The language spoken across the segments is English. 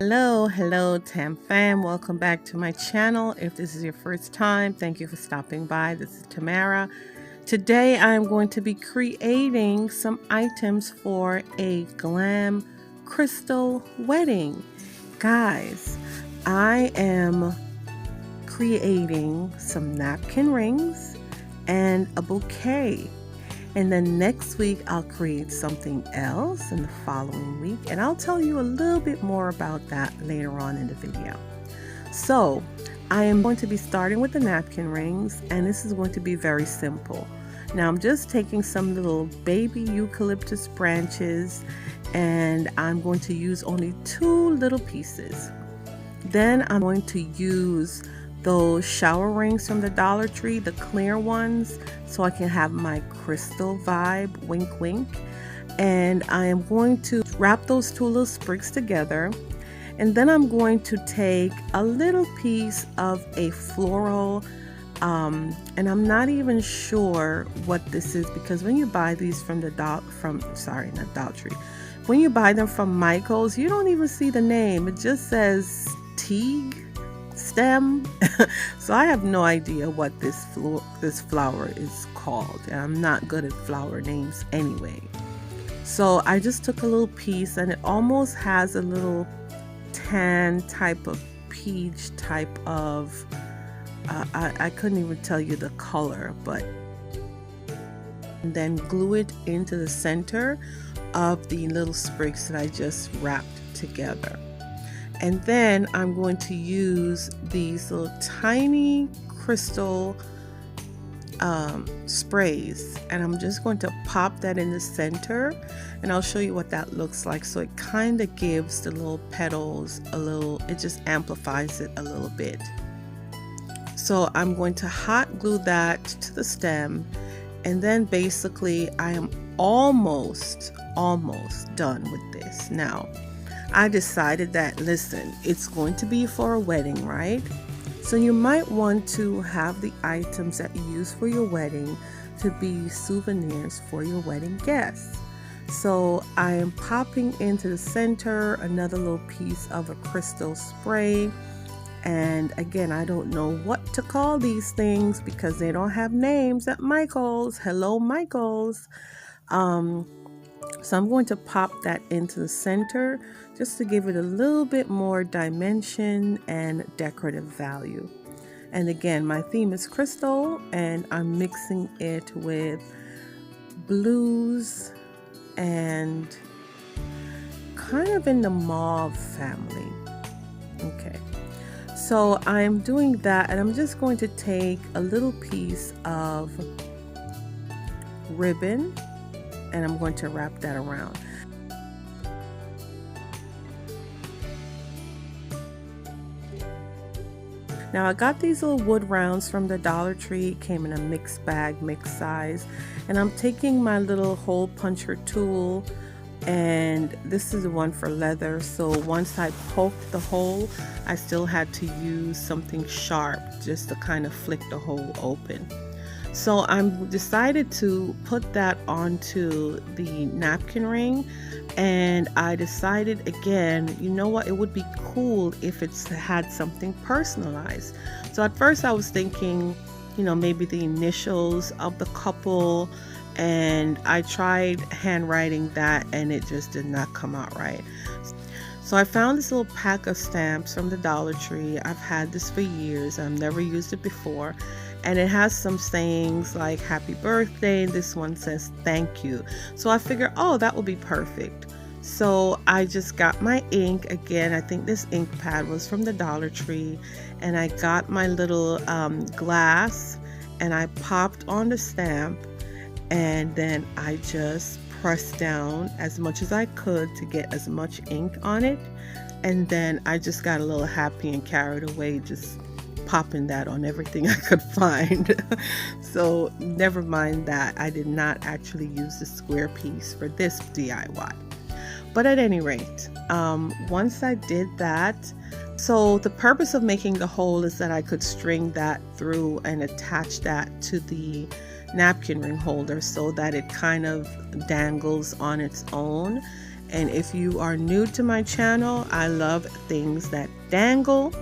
Hello, Tam Fam. Welcome back to my channel. If this is your first time, thank you for stopping by. This is Tamara. Today I'm going to be creating some items for a glam crystal wedding. Guys, I am creating some napkin rings and a bouquet. And then next week I'll create something else in the following week, and I'll tell you a little bit more about that later on in the video. So I am going to be starting with the napkin rings, and this is going to be very simple. Now I'm just taking some little baby eucalyptus branches, and I'm going to use only 2 little pieces. Then I'm going to use those shower rings from the Dollar Tree, the clear ones, so I can have my crystal vibe, wink wink. And I am going to wrap those 2 little sprigs together, and then I'm going to take a little piece of a floral, and I'm not even sure what this is, because when you buy these from the Dollar Tree, when you buy them from Michael's, you don't even see the name. It just says Teague stem. So I have no idea what this flower is called, and I'm not good at flower names anyway. So I just took a little piece, and it almost has a little tan type of peach type of I couldn't even tell you the color, but and then glue it into the center of the little sprigs that I just wrapped together. And then I'm going to use these little tiny crystal sprays, and I'm just going to pop that in the center, and I'll show you what that looks like. So it kind of gives the little petals a little, it just amplifies it a little bit. So I'm going to hot glue that to the stem, and then basically I am almost done with this. Now I decided that, listen, it's going to be for a wedding, right? So you might want to have the items that you use for your wedding to be souvenirs for your wedding guests. So I am popping into the center another little piece of a crystal spray. And again, I don't know what to call these things because they don't have names at Michael's. Hello, Michael's. So I'm going to pop that into the center just to give it a little bit more dimension and decorative value. And again, my theme is crystal, and I'm mixing it with blues and kind of in the mauve family. Okay, so I'm doing that, and I'm just going to take a little piece of ribbon, and I'm going to wrap that around. Now I got these little wood rounds from the Dollar Tree. It came in a mixed bag, mixed size, and I'm taking my little hole puncher tool, and this is the one for leather. So once I poked the hole, I still had to use something sharp just to kind of flick the hole open. So I'm decided to put that onto the napkin ring, and I decided again, you know what, it would be cool if it had something personalized. So at first I was thinking, you know, maybe the initials of the couple, and I tried handwriting that, and it just did not come out right. So I found this little pack of stamps from the Dollar Tree. I've had this for years. I've never used it before. And it has some sayings like happy birthday. This one says thank you. So I figured, oh, that will be perfect. So I just got my ink. Again, I think this ink pad was from the Dollar Tree. And I got my little glass, and I popped on the stamp. And then I just pressed down as much as I could to get as much ink on it. And then I just got a little happy and carried away, just popping that on everything I could find. So never mind that. I did not actually use the square piece for this DIY. But at any rate, once I did that, so the purpose of making the hole is that I could string that through and attach that to the napkin ring holder so that it kind of dangles on its own. And if you are new to my channel, I love things that dangle.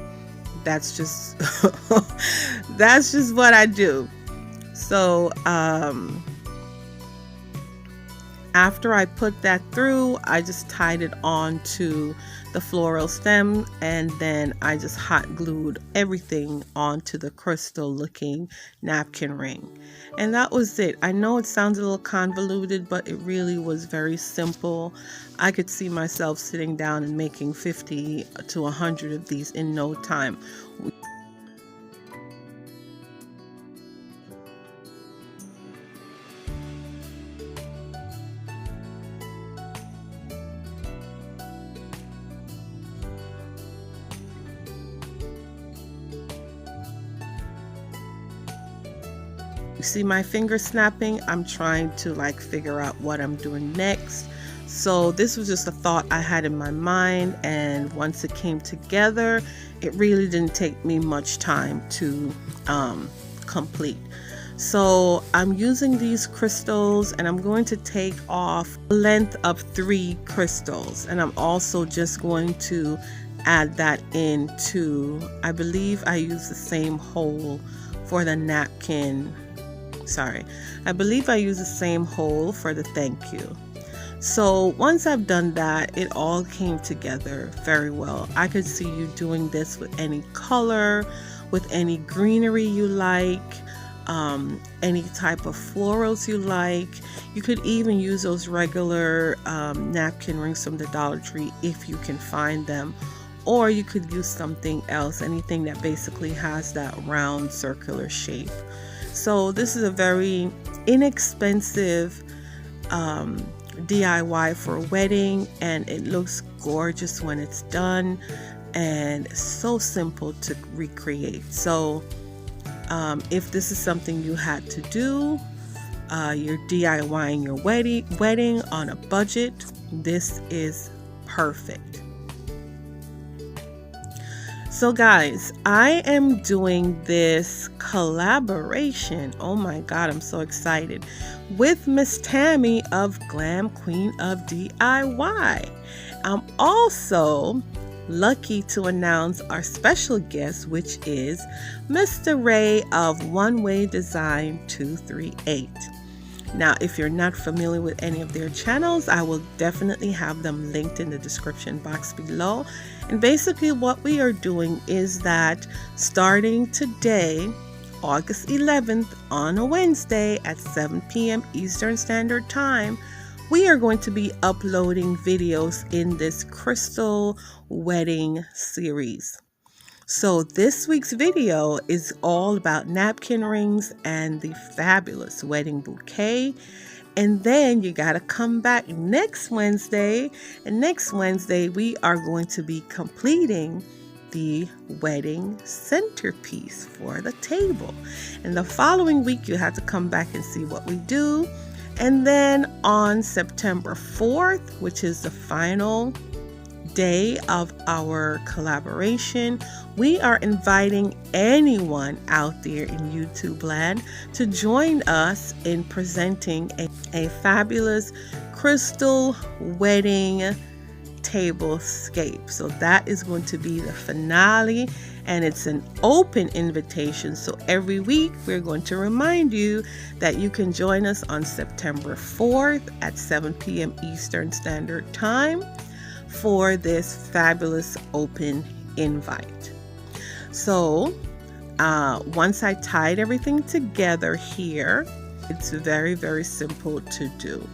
That's just that's just what I do. So after I put that through, I just tied it on to the floral stem, and then I just hot glued everything onto the crystal looking napkin ring. And that was it. I know it sounds a little convoluted, but it really was very simple. I could see myself sitting down and making 50 to 100 of these in no time. You see my finger snapping? I'm trying to like figure out what I'm doing next. So this was just a thought I had in my mind, and once it came together, it really didn't take me much time to complete. So I'm using these crystals, and I'm going to take off a length of 3 crystals, and I'm also just going to add that into, I believe I use the same hole for the napkin. I believe I use the same hole for the thank you. So once I've done that, it all came together very well. I could see you doing this with any color, with any greenery you like, any type of florals you like. You could even use those regular napkin rings from the Dollar Tree if you can find them. Or you could use something else, anything that basically has that round circular shape. So this is a very inexpensive DIY for a wedding, and it looks gorgeous when it's done, and so simple to recreate. So if this is something you had to do, you're DIYing your wedding on a budget, this is perfect. So guys, I am doing this collaboration, oh my god, I'm so excited, with Miss Tammy of Glam Queen of DIY. I'm also lucky to announce our special guest, which is Mr. Ray of One Way Design 238. Now, if you're not familiar with any of their channels, I will definitely have them linked in the description box below. And basically what we are doing is that starting today, August 11th, on a Wednesday at 7 p.m. Eastern Standard Time, we are going to be uploading videos in this crystal wedding series. So this week's video is all about napkin rings and the fabulous wedding bouquet. And then you got to come back next Wednesday. And next Wednesday, we are going to be completing the wedding centerpiece for the table. And the following week, you have to come back and see what we do. And then on September 4th, which is the final day of our collaboration, we are inviting anyone out there in YouTube land to join us in presenting a fabulous crystal wedding tablescape. So that is going to be the finale, and it's an open invitation. So every week we're going to remind you that you can join us on September 4th at 7 p.m. Eastern Standard Time for this fabulous open invite. So once I tied everything together here, it's very, very simple to do.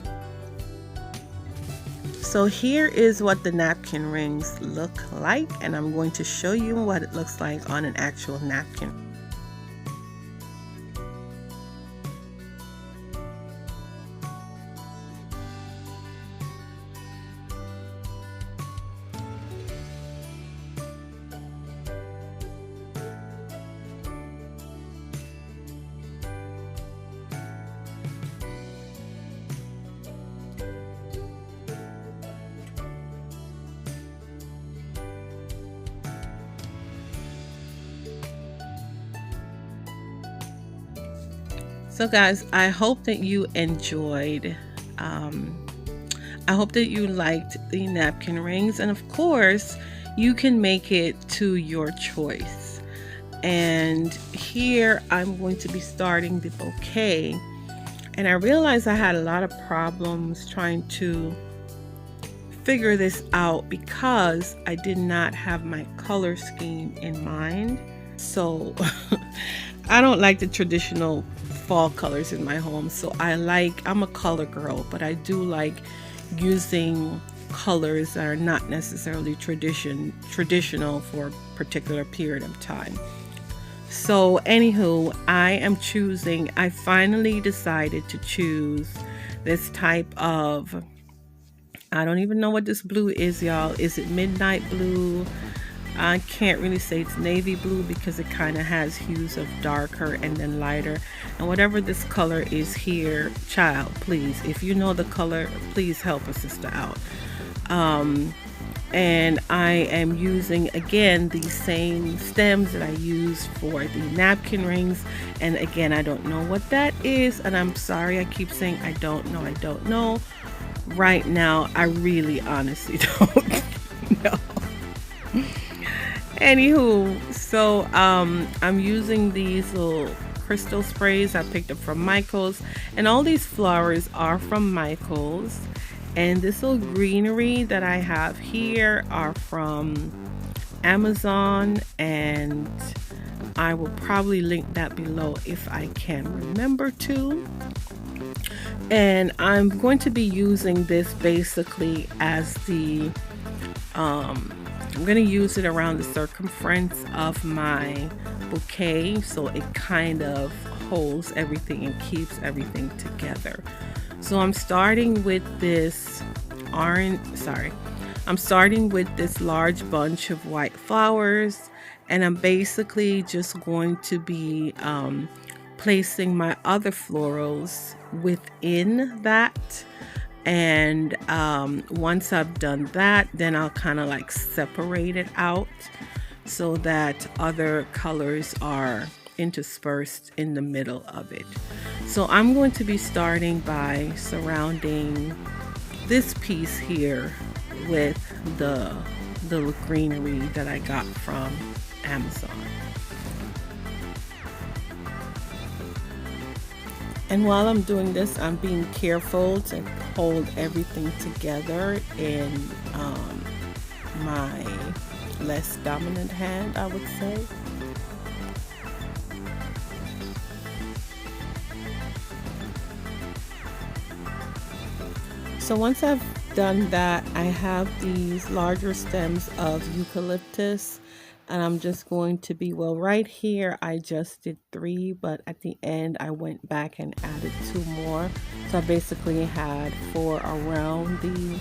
So here is what the napkin rings look like, and I'm going to show you what it looks like on an actual napkin. So guys, I hope that you enjoyed I hope that you liked the napkin rings, and of course you can make it to your choice. And here I'm going to be starting the bouquet, and I realized I had a lot of problems trying to figure this out because I did not have my color scheme in mind. So I don't like the traditional fall colors in my home. So I'm a color girl, but I do like using colors that are not necessarily traditional for a particular period of time. So anywho, I finally decided to choose this type of, I don't even know what this blue is, y'all. Is it midnight blue? I can't really say it's navy blue because it kind of has hues of darker and then lighter. And whatever this color is here, child, please, if you know the color, please help a sister out. And I am using, again, the same stems that I used for the napkin rings. And again, I don't know what that is. And I'm sorry, I keep saying I don't know. Right now, I really honestly don't know. Anywho, so I'm using these little crystal sprays I picked up from Michael's, and all these flowers are from Michael's. And this little greenery that I have here are from Amazon, and I will probably link that below if I can remember to. And I'm going to be using this basically as the I'm going to use it around the circumference of my bouquet, so it kind of holds everything and keeps everything together. So I'm starting with this I'm starting with this large bunch of white flowers, and I'm basically just going to be placing my other florals within that. And once I've done that, then I'll kind of like separate it out so that other colors are interspersed in the middle of it. So I'm going to be starting by surrounding this piece here with the little greenery that I got from Amazon. And while I'm doing this, I'm being careful to hold everything together in my less dominant hand, I would say. So once I've done that, I have these larger stems of eucalyptus, and I'm just going to be, well, right here I just did 3, but at the end I went back and added 2 more. So I basically had 4 around the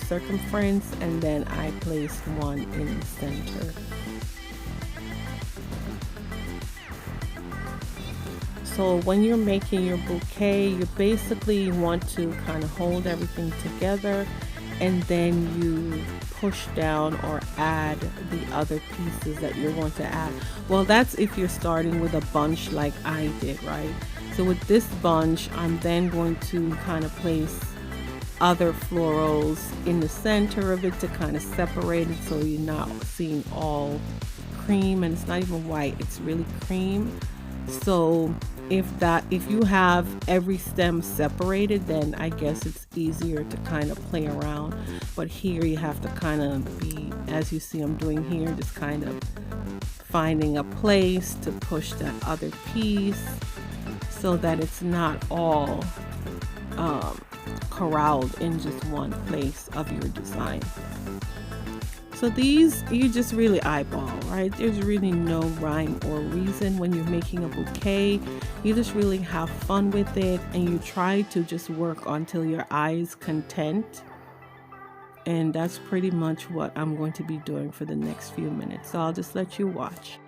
circumference, and then I placed 1 in the center. So when you're making your bouquet, you basically want to kind of hold everything together, and then you push down or add the other pieces that you're going to add. Well, that's if you're starting with a bunch like I did, right? So with this bunch, I'm then going to kind of place other florals in the center of it to kind of separate it, so you're not seeing all cream, and it's not even white, it's really cream. So if you have every stem separated, then I guess it's easier to kind of play around. But here you have to kind of be, as you see I'm doing here, just kind of finding a place to push that other piece so that it's not all corralled in just one place of your design. So these you just really eyeball, right? There's really no rhyme or reason when you're making a bouquet. You just really have fun with it, and you try to just work until your eye's content. And that's pretty much what I'm going to be doing for the next few minutes. So I'll just let you watch.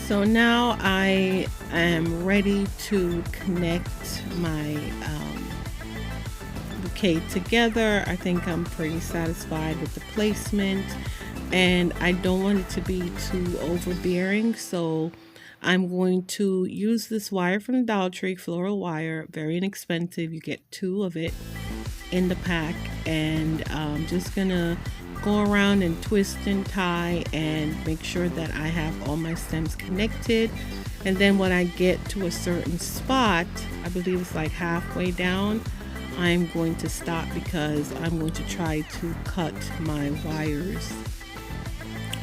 So now I am ready to connect my bouquet together. I think I'm pretty satisfied with the placement, and I don't want it to be too overbearing, so I'm going to use this wire from the Dollar Tree, floral wire, very inexpensive. You get 2 of it in the pack, and I'm just gonna go around and twist and tie and make sure that I have all my stems connected. And then when I get to a certain spot, I believe it's like halfway down, I'm going to stop because I'm going to try to cut my wires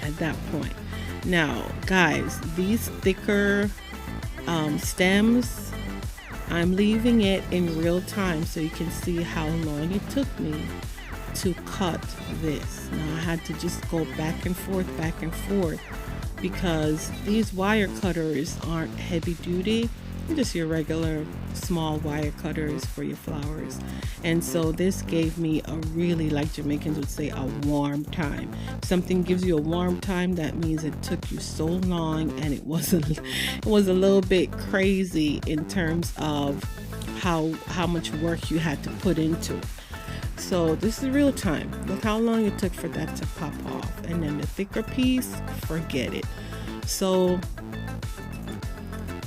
at that point. Now guys, these thicker stems, I'm leaving it in real time so you can see how long it took me to cut this. Now I had to just go back and forth because these wire cutters aren't heavy duty. They're just your regular small wire cutters for your flowers. And so this gave me a really, like Jamaicans would say, a warm time. If something gives you a warm time, that means it took you so long, and it was a little bit crazy in terms of how much work you had to put into it. So this is real time. Look how long it took for that to pop off. And then the thicker piece, forget it. So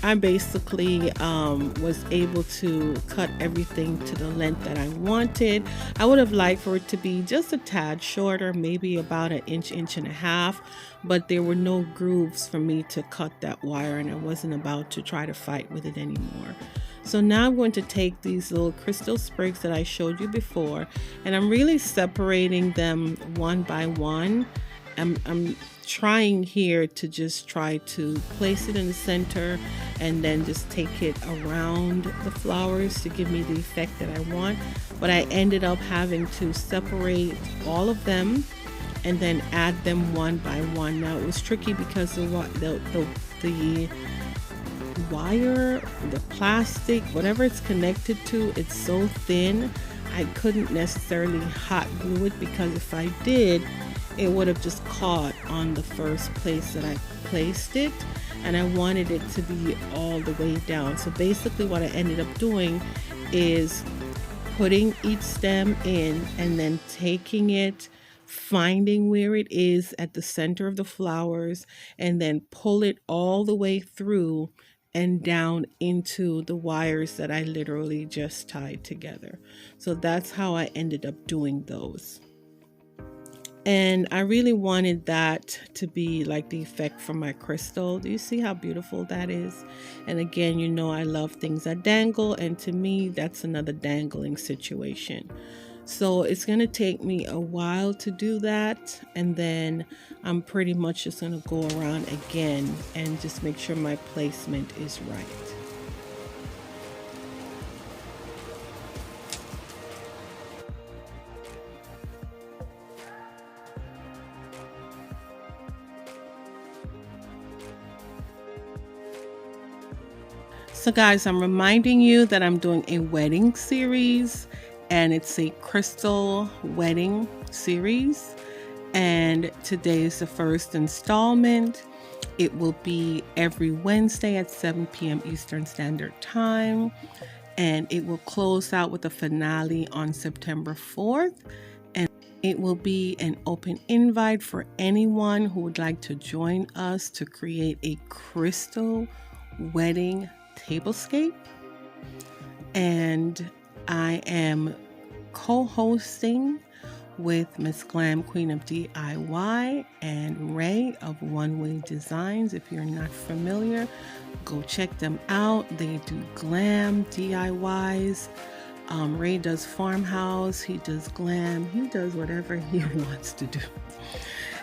I basically was able to cut everything to the length that I wanted. I would have liked for it to be just a tad shorter, maybe about an inch and a half, but there were no grooves for me to cut that wire, and I wasn't about to try to fight with it anymore. So now I'm going to take these little crystal sprigs that I showed you before, and I'm really separating them one by one. I'm trying here to just try to place it in the center and then just take it around the flowers to give me the effect that I want. But I ended up having to separate all of them and then add them one by one. Now it was tricky because the wire, the plastic, whatever it's connected to, it's so thin. I couldn't necessarily hot glue it, because if I did, it would have just caught on the first place that I placed it, and I wanted it to be all the way down. So basically what I ended up doing is putting each stem in and then taking it, finding where it is at the center of the flowers, and then pull it all the way through and down into the wires that I literally just tied together. So that's how I ended up doing those. And I really wanted that to be like the effect from my crystal. Do you see how beautiful that is? And again, you know I love things that dangle, and to me that's another dangling situation. So it's going to take me a while to do that, and then I'm pretty much just going to go around again and just make sure my placement is right. So guys, I'm reminding you that I'm doing a wedding series, and it's a crystal wedding series, and today is the first installment. It will be every Wednesday at 7 p.m. Eastern Standard Time, and it will close out with a finale on September 4th, and it will be an open invite for anyone who would like to join us to create a crystal wedding tablescape. And I am co-hosting with Miss Glam, Queen of DIY, and Ray of One Way Designs. If you're not familiar, go check them out. They do glam DIYs. Ray does farmhouse, he does glam, he does whatever he wants to do.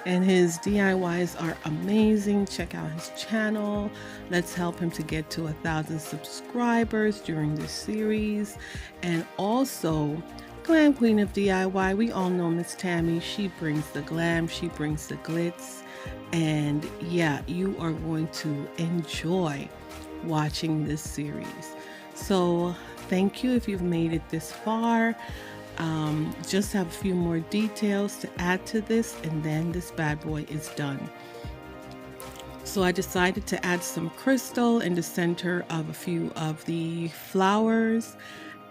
And his DIYs are amazing. Check out his channel. Let's help him to get to 1,000 subscribers during this series. And also, Glam Queen of DIY, we all know Miss Tammy. She brings the glam, she brings the glitz. And yeah, you are going to enjoy watching this series. So thank you if you've made it this far. Just have a few more details to add to this, and then this bad boy is done. So I decided to add some crystal in the center of a few of the flowers,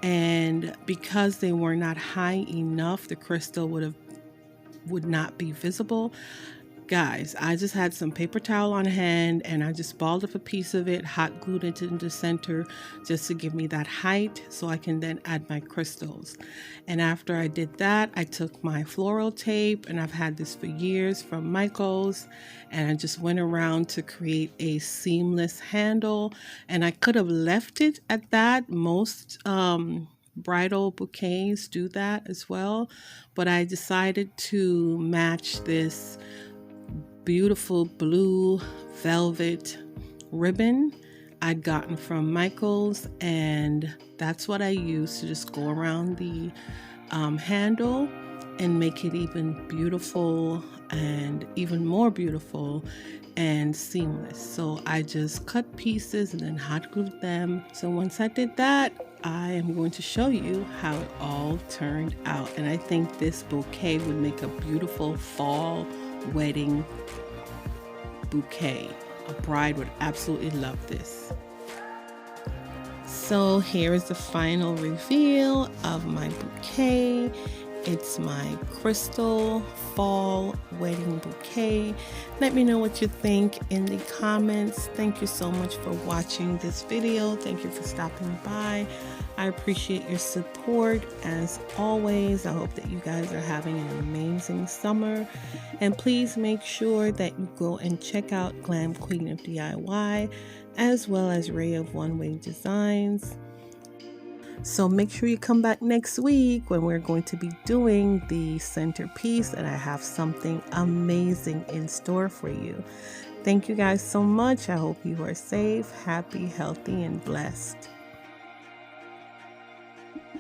and because they were not high enough, the crystal would not be visible. Guys, I just had some paper towel on hand and I just balled up a piece of it, hot glued it into the center just to give me that height so I can then add my crystals. And after I did that, I took my floral tape, and I've had this for years from Michael's, and I just went around to create a seamless handle. And I could have left it at that. Most bridal bouquets do that as well, but I decided to match this beautiful blue velvet ribbon I'd gotten from Michael's, and that's what I used to just go around the handle and make it even beautiful and even more beautiful and seamless. So I just cut pieces and then hot glued them. So once I did that, I am going to show you how it all turned out, and I think this bouquet would make a beautiful fall wedding bouquet. A bride would absolutely love this. So here is the final reveal of my bouquet. It's my crystal fall wedding bouquet. Let me know what you think in the comments. Thank you so much for watching this video. Thank you for stopping by. I appreciate your support as always. I hope that you guys are having an amazing summer. And please make sure that you go and check out Glam Queen of DIY as well as Ray of One Way Designs. So make sure you come back next week when we're going to be doing the centerpiece, and I have something amazing in store for you. Thank you guys so much. I hope you are safe, happy, healthy, and blessed.